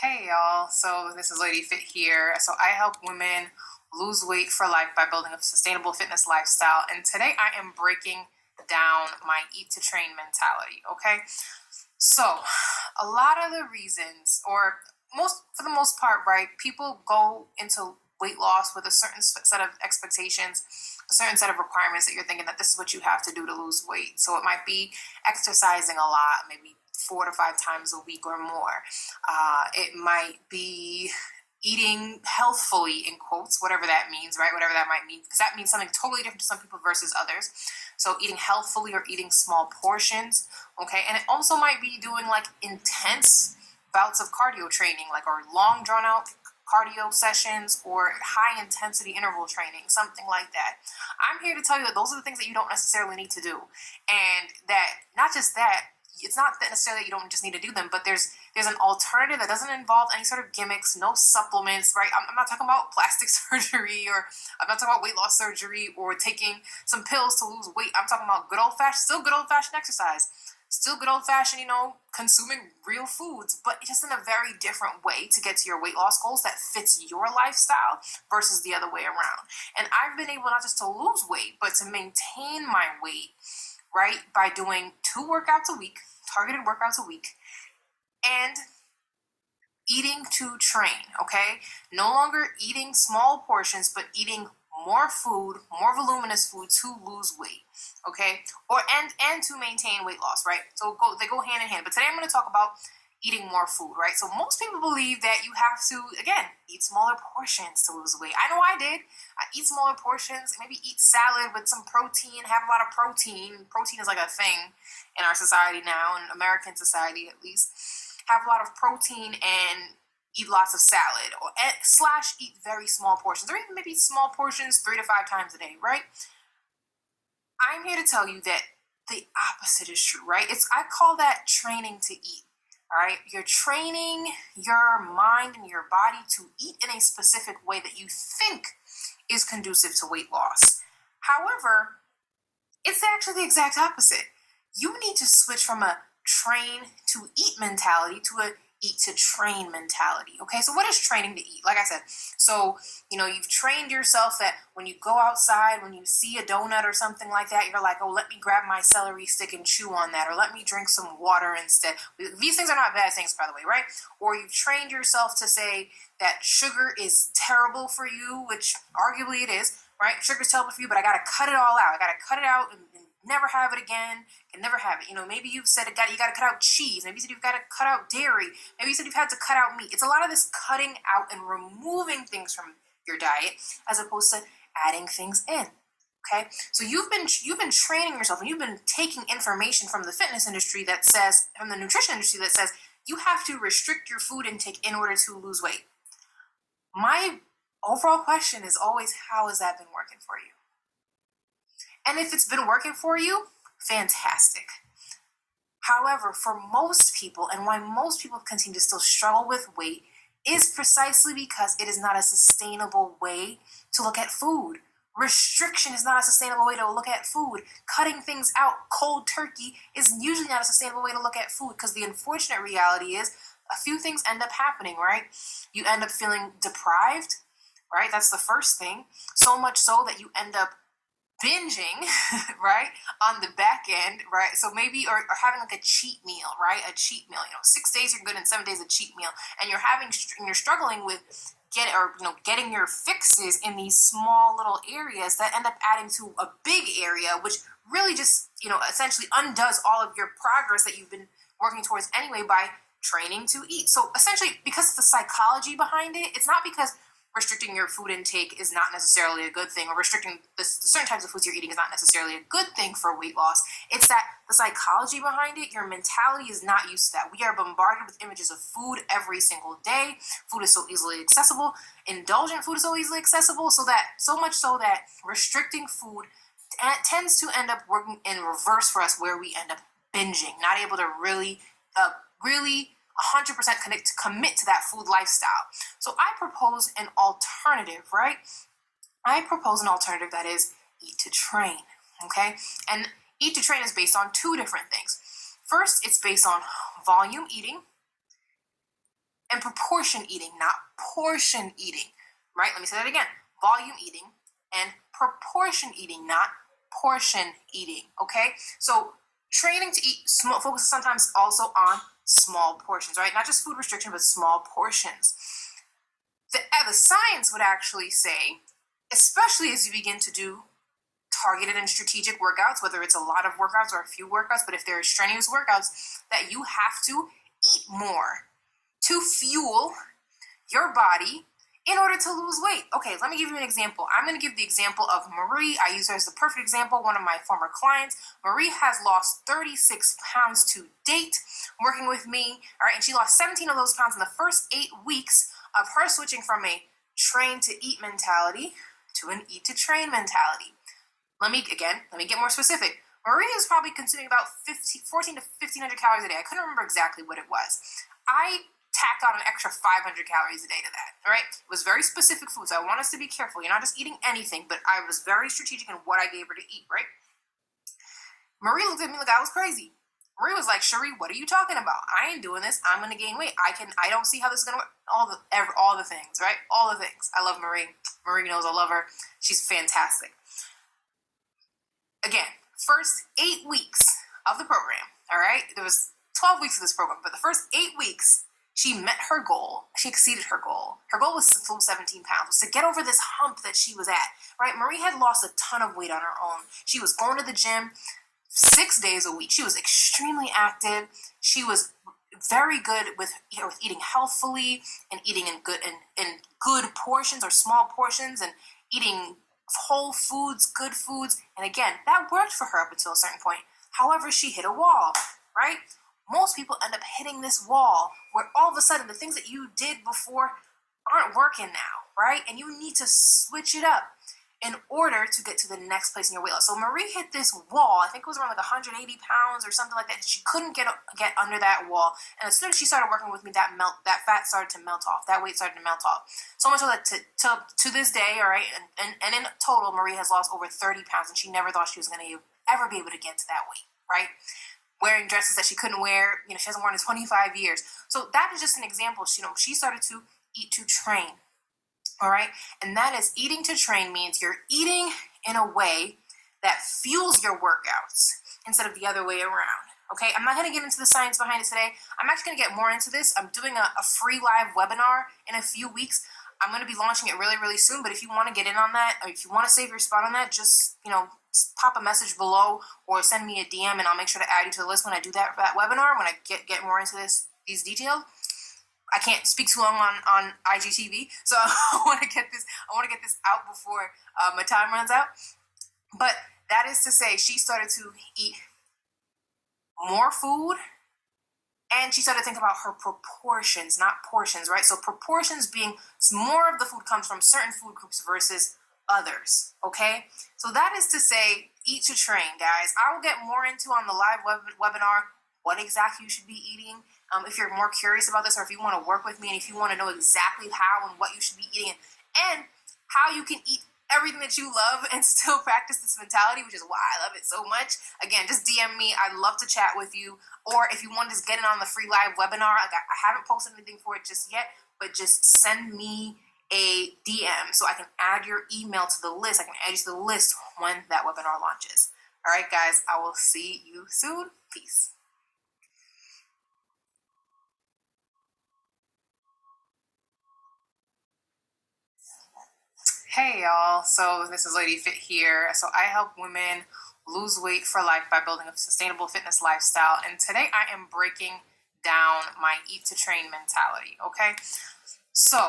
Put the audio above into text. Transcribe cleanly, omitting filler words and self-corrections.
Hey y'all, so this is Lady Fit here. So I help women lose weight for life by building a sustainable fitness lifestyle. And today I am breaking down my eat to train mentality, okay? So a lot of the reasons, or most for the most part, right, people go into weight loss with a certain set of expectations, a certain set of requirements that you're thinking that this is what you have to do to lose weight. So it might be exercising a lot, maybe 4 to 5 times a week or more. It might be eating healthfully, in quotes, whatever that means, right? Whatever that might mean, because that means something totally different to some people versus others. So eating healthfully or eating small portions, okay? And it also might be doing like intense bouts of cardio training, like or long drawn out cardio sessions or high intensity interval training, something like that. I'm here to tell you that those are the things that you don't necessarily need to do. And that not just that, it's not that necessarily that you don't just need to do them, but there's an alternative that doesn't involve any sort of gimmicks, no supplements, right? I'm not talking about plastic surgery, or I'm not talking about weight loss surgery or taking some pills to lose weight. I'm talking about still good old fashioned exercise, still good old fashioned, consuming real foods, but just in a very different way to get to your weight loss goals that fits your lifestyle versus the other way around. And I've been able not just to lose weight, but to maintain my weight, right, by doing 2 targeted workouts a week, and eating to train, okay? No longer eating small portions, but eating more food, more voluminous food to lose weight, okay? And to maintain weight loss, right? So they go hand in hand. But today I'm going to talk about eating more food, right? So most people believe that you have to, again, eat smaller portions to lose weight. I know I did. I eat smaller portions, maybe eat salad with some protein, have a lot of protein. Protein is like a thing in our society now, in American society at least. Have a lot of protein and eat lots of salad, or slash eat very small portions, or even maybe small portions 3 to 5 times a day, right? I'm here to tell you that the opposite is true, right? I call that training to eat. All right, you're training your mind and your body to eat in a specific way that you think is conducive to weight loss. However, it's actually the exact opposite. You need to switch from a train to eat mentality to a eat to train mentality. Okay, so what is training to eat? Like I said, so you've trained yourself that when you go outside, when you see a donut or something like that, you're like, oh, let me grab my celery stick and chew on that, or let me drink some water instead. These things are not bad things, by the way, right? Or you've trained yourself to say that sugar is terrible for you, which arguably it is, right? Sugar's terrible for you, but I gotta cut it all out. I gotta cut it out and never have it again, and never have it. Maybe you've said you got to cut out cheese. Maybe you said you've got to cut out dairy. Maybe you said you've had to cut out meat. It's a lot of this cutting out and removing things from your diet as opposed to adding things in. Okay, so you've been training yourself, and you've been taking information from the fitness industry that says, from the nutrition industry that says, you have to restrict your food intake in order to lose weight. My overall question is always, how has that been working for you? And if it's been working for you, fantastic. However, for most people, and why most people continue to still struggle with weight, is precisely because it is not a sustainable way to look at food. Restriction is not a sustainable way to look at food. Cutting things out cold turkey is usually not a sustainable way to look at food, because the unfortunate reality is a few things end up happening, right? You end up feeling deprived, right? That's the first thing. So much so that you end up binging, right, on the back end, right? So maybe, or having like a cheat meal, right? A cheat meal, 6 days you're good and 7 days a cheat meal, and you're struggling with getting your fixes in these small little areas that end up adding to a big area, which really just, essentially undoes all of your progress that you've been working towards anyway by training to eat. So essentially, because of the psychology behind it, it's not because restricting your food intake is not necessarily a good thing, or restricting the certain types of foods you're eating is not necessarily a good thing for weight loss. It's that the psychology behind it, your mentality is not used to that. We are bombarded with images of food every single day. Food is so easily accessible. Indulgent food is so easily accessible, so much so that restricting food tends to end up working in reverse for us, where we end up binging, not able to really 100% commit to that food lifestyle. So I propose an alternative, right? I propose an alternative that is eat to train, okay? And eat to train is based on two different things. First, it's based on volume eating, and proportion eating, not portion eating, right? Let me say that again. Volume eating and proportion eating, not portion eating, okay? So training to eat small focuses sometimes also on small portions, right? Not just food restriction, but small portions. The science would actually say, especially as you begin to do targeted and strategic workouts, whether it's a lot of workouts or a few workouts, but if they're strenuous workouts, that you have to eat more to fuel your body in order to lose weight. Okay, let me give you an example. I'm going to give the example of Marie. I use her as the perfect example, one of my former clients. Marie has lost 36 pounds to date working with me, all right, and she lost 17 of those pounds in the first 8 weeks of her switching from a train to eat mentality to an eat to train mentality. Let me get more specific. Marie is probably consuming about 14 to 1,500 calories a day. I couldn't remember exactly what it was. I tacked on an extra 500 calories a day to that, all right? It was very specific food, so I want us to be careful. You're not just eating anything, but I was very strategic in what I gave her to eat, right? Marie looked at me like I was crazy. Marie was like, Cherie, what are you talking about? I ain't doing this. I'm going to gain weight. I don't see how this is going to work. All the things, right? All the things. I love Marie. Marie knows I love her. She's fantastic. Again, first 8 weeks of the program, all right? There was 12 weeks of this program, but the first 8 weeks, she met her goal. She exceeded her goal. Her goal was to lose 17 pounds, was to get over this hump that she was at, right? Marie had lost a ton of weight on her own. She was going to the gym 6 days a week. She was extremely active. She was very good with eating healthfully and eating in good portions or small portions and eating whole foods, good foods. And again, that worked for her up until a certain point. However, she hit a wall, right? Most people end up hitting this wall where all of a sudden the things that you did before aren't working now, right? And you need to switch it up in order to get to the next place in your weight loss. So Marie hit this wall. I think it was around like 180 pounds or something like that. She couldn't get under that wall. And as soon as she started working with me, that fat started to melt off. That weight started to melt off. So much so that to this day, all right, and in total, Marie has lost over 30 pounds, and she never thought she was going to ever be able to get to that weight, right? Wearing dresses that she couldn't wear, she hasn't worn in 25 years. So that is just an example. She started to eat to train. All right. And that is eating to train means you're eating in a way that fuels your workouts instead of the other way around. Okay. I'm not going to get into the science behind it today. I'm actually going to get more into this. I'm doing a free live webinar in a few weeks. I'm going to be launching it really, really soon. But if you want to get in on that, or if you want to save your spot on that, just, pop a message below or send me a DM and I'll make sure to add you to the list when I do that webinar, when I get more into these details. I can't speak too long on IGTV, so I want to get this out before my time runs out. But that is to say, she started to eat more food, and she started to think about her proportions, not portions, right? So proportions being more of the food comes from certain food groups versus others, okay? So that is to say, eat to train, guys. I will get more into on the live webinar what exactly you should be eating. If you're more curious about this, or if you want to work with me and if you want to know exactly how and what you should be eating and how you can eat everything that you love and still practice this mentality, which is why I love it so much. Again, just DM me. I'd love to chat with you. Or if you want to just get in on the free live webinar, I haven't posted anything for it just yet, but just send me a DM so I can add your email to the list. I can add you to the list when that webinar launches. All right, guys, I will see you soon. Peace. Hey y'all, so this is Lady Fit here. So I help women lose weight for life by building a sustainable fitness lifestyle. And today I am breaking down my eat to train mentality, okay? So